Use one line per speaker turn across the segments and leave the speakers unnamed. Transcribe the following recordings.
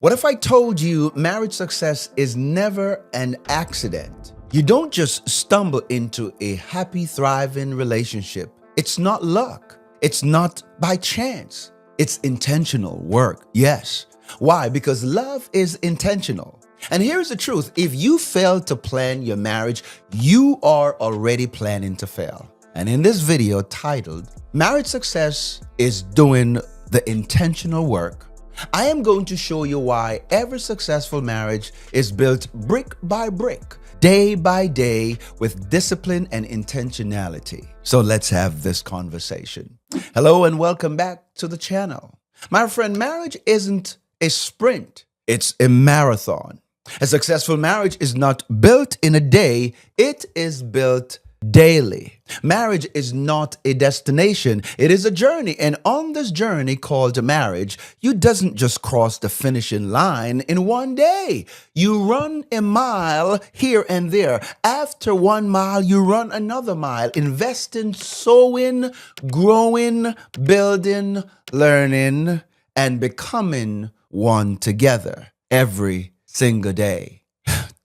What if I told you marriage success is never an accident? You don't just stumble into a happy, thriving relationship. It's not luck. It's not by chance. It's intentional work. Yes. Why? Because love is intentional. And here's the truth. If you fail to plan your marriage, you are already planning to fail. And in this video titled, Marriage Success is Doing the Intentional Work, I am going to show you why every successful marriage is built brick by brick, day by day, with discipline and intentionality. So let's have this conversation. Hello and welcome back to the channel. My friend, marriage isn't a sprint, it's a marathon. A successful marriage is not built in a day, it is built daily. Marriage is not a destination, it is a journey. And on this journey called marriage, you doesn't just cross the finishing line in one day. You run a mile here and there. After 1 mile, you run another mile, investing, sowing, growing, building, learning, and becoming one together every single day.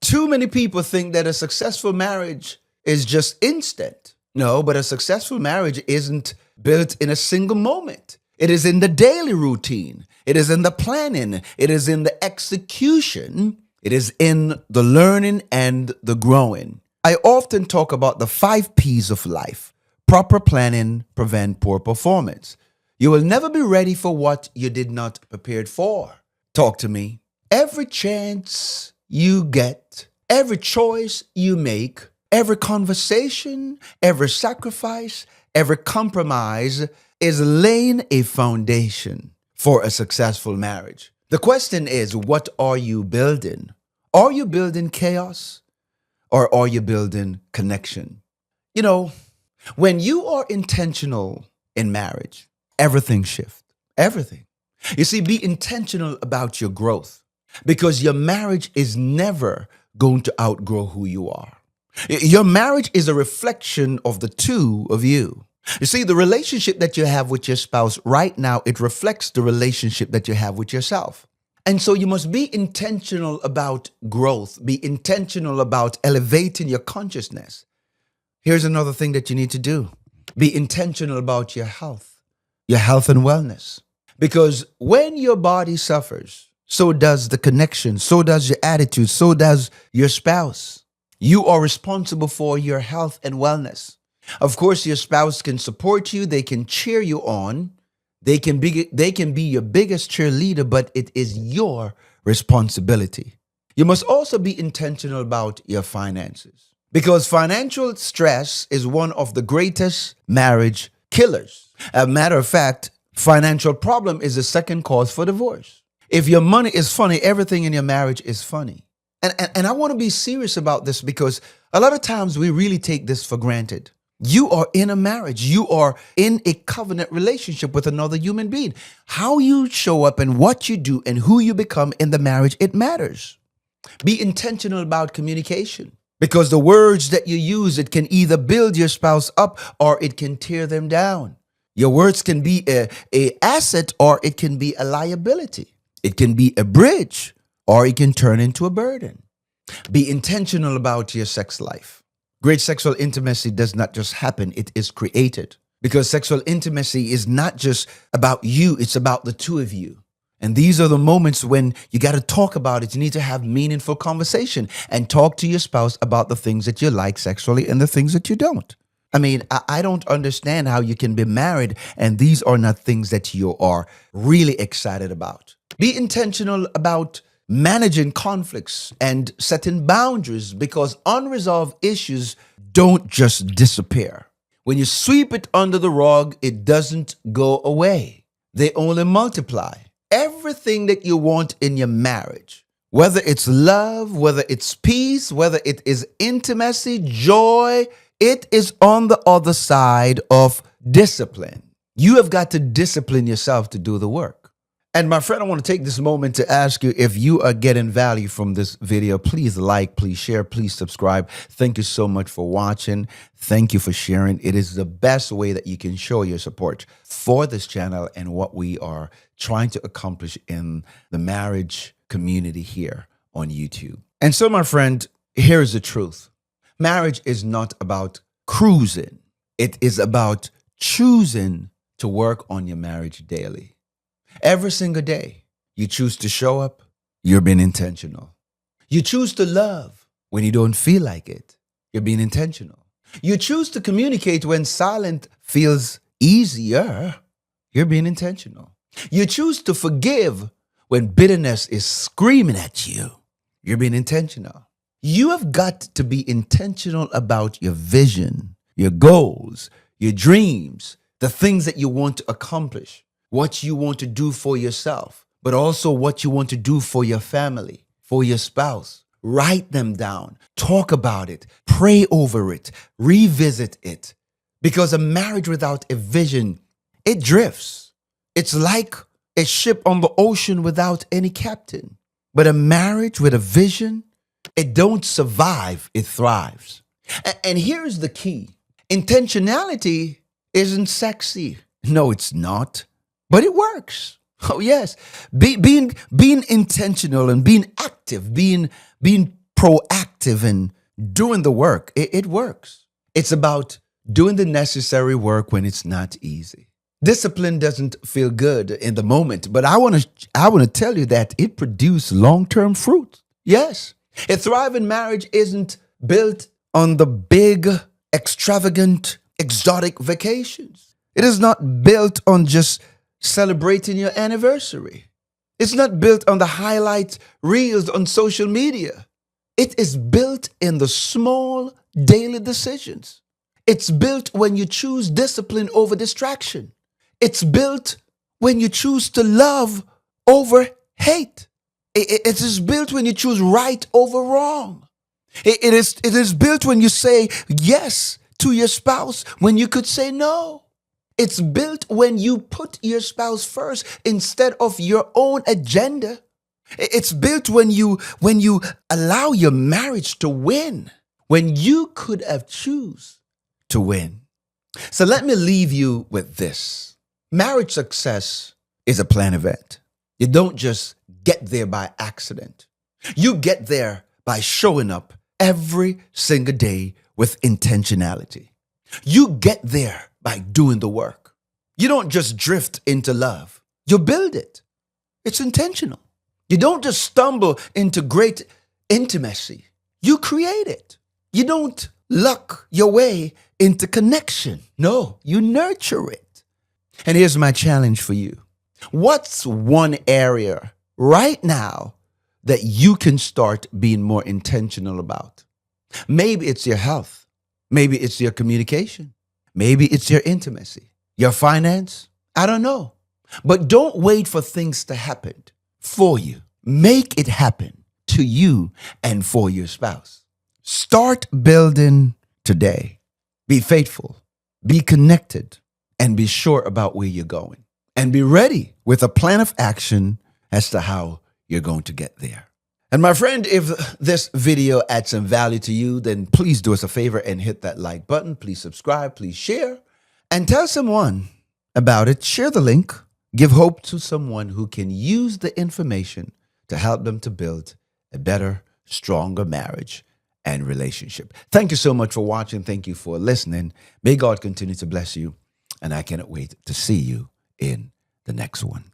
Too many people think that a successful marriage is just instant. No, but a successful marriage isn't built in a single moment. It is in the daily routine. It is in the planning. It is in the execution. It is in the learning and the growing. I often talk about the 5 P's of life. Proper planning prevent poor performance. You will never be ready for what you did not prepare for. Talk to me. Every chance you get, every choice you make, every conversation, every sacrifice, every compromise is laying a foundation for a successful marriage. The question is, what are you building? Are you building chaos or are you building connection? You know, when you are intentional in marriage, everything shifts. Everything. You see, be intentional about your growth because your marriage is never going to outgrow who you are. Your marriage is a reflection of the two of you. You see, the relationship that you have with your spouse right now, it reflects the relationship that you have with yourself. And so you must be intentional about growth, be intentional about elevating your consciousness. Here's another thing that you need to do. Be intentional about your health and wellness. Because when your body suffers, so does the connection, so does your attitude, so does your spouse. You are responsible for your health and wellness. Of course, your spouse can support you. They can cheer you on. They can be your biggest cheerleader, but it is your responsibility. You must also be intentional about your finances because financial stress is one of the greatest marriage killers. As a matter of fact, financial problem is the second cause for divorce. If your money is funny, everything in your marriage is funny. And I want to be serious about this because a lot of times we really take this for granted. You are in a marriage. You are in a covenant relationship with another human being. How you show up and what you do and who you become in the marriage, it matters. Be intentional about communication because the words that you use, it can either build your spouse up or it can tear them down. Your words can be an asset or it can be a liability. It can be a bridge or it can turn into a burden. Be intentional about your sex life. Great sexual intimacy does not just happen, it is created. Because sexual intimacy is not just about you, it's about the two of you. And these are the moments when you got to talk about it. You need to have meaningful conversation and talk to your spouse about the things that you like sexually and the things that you don't. I mean, I don't understand how you can be married and these are not things that you are really excited about. Be intentional about managing conflicts and setting boundaries because unresolved issues don't just disappear. When you sweep it under the rug, it doesn't go away. They only multiply. Everything that you want in your marriage, whether it's love, whether it's peace, whether it is intimacy, joy, it is on the other side of discipline. You have got to discipline yourself to do the work. And my friend, I want to take this moment to ask you if you are getting value from this video. Please like, please share, please subscribe. Thank you so much for watching. Thank you for sharing. It is the best way that you can show your support for this channel and what we are trying to accomplish in the marriage community here on YouTube. And so, my friend, here's the truth. Marriage is not about cruising. It is about choosing to work on your marriage daily. Every single day, you choose to show up, you're being intentional. You choose to love when you don't feel like it, you're being intentional. You choose to communicate when silent feels easier, you're being intentional. You choose to forgive when bitterness is screaming at you, you're being intentional. You have got to be intentional about your vision, your goals, your dreams, the things that you want to accomplish, what you want to do for yourself, but also what you want to do for your family, for your spouse. Write them down, talk about it, pray over it, revisit it. Because a marriage without a vision, it drifts. It's like a ship on the ocean without any captain. But a marriage with a vision, it don't survive, it thrives. And here's the key. Intentionality isn't sexy. No, it's not. But it works. Oh, yes. Being intentional and being active, being proactive and doing the work, it works. It's about doing the necessary work when it's not easy. Discipline doesn't feel good in the moment, but I want to tell you that it produces long-term fruit. Yes. A thriving marriage isn't built on the big, extravagant, exotic vacations. It is not built on just celebrating your anniversary. It's not built on the highlight reels on social media. It is built in the small daily decisions. It's built when you choose discipline over distraction. It's built when you choose to love over hate. It is built when you choose right over wrong. It is built when you say yes to your spouse when you could say no. It's built when you put your spouse first instead of your own agenda. It's built when you allow your marriage to win, when you could have choose to win. So let me leave you with this. Marriage success is a planned event. You don't just get there by accident. You get there by showing up every single day with intentionality. You get there by doing the work. You don't just drift into love. You build it. It's intentional. You don't just stumble into great intimacy. You create it. You don't luck your way into connection. No, you nurture it. And here's my challenge for you. What's one area right now that you can start being more intentional about? Maybe it's your health. Maybe it's your communication. Maybe it's your intimacy, your finance. I don't know. But don't wait for things to happen for you. Make it happen to you and for your spouse. Start building today. Be faithful, be connected, and be sure about where you're going. And be ready with a plan of action as to how you're going to get there. And my friend, if this video adds some value to you, then please do us a favor and hit that like button. Please subscribe, please share, and tell someone about it. Share the link. Give hope to someone who can use the information to help them to build a better, stronger marriage and relationship. Thank you so much for watching. Thank you for listening. May God continue to bless you. And I cannot wait to see you in the next one.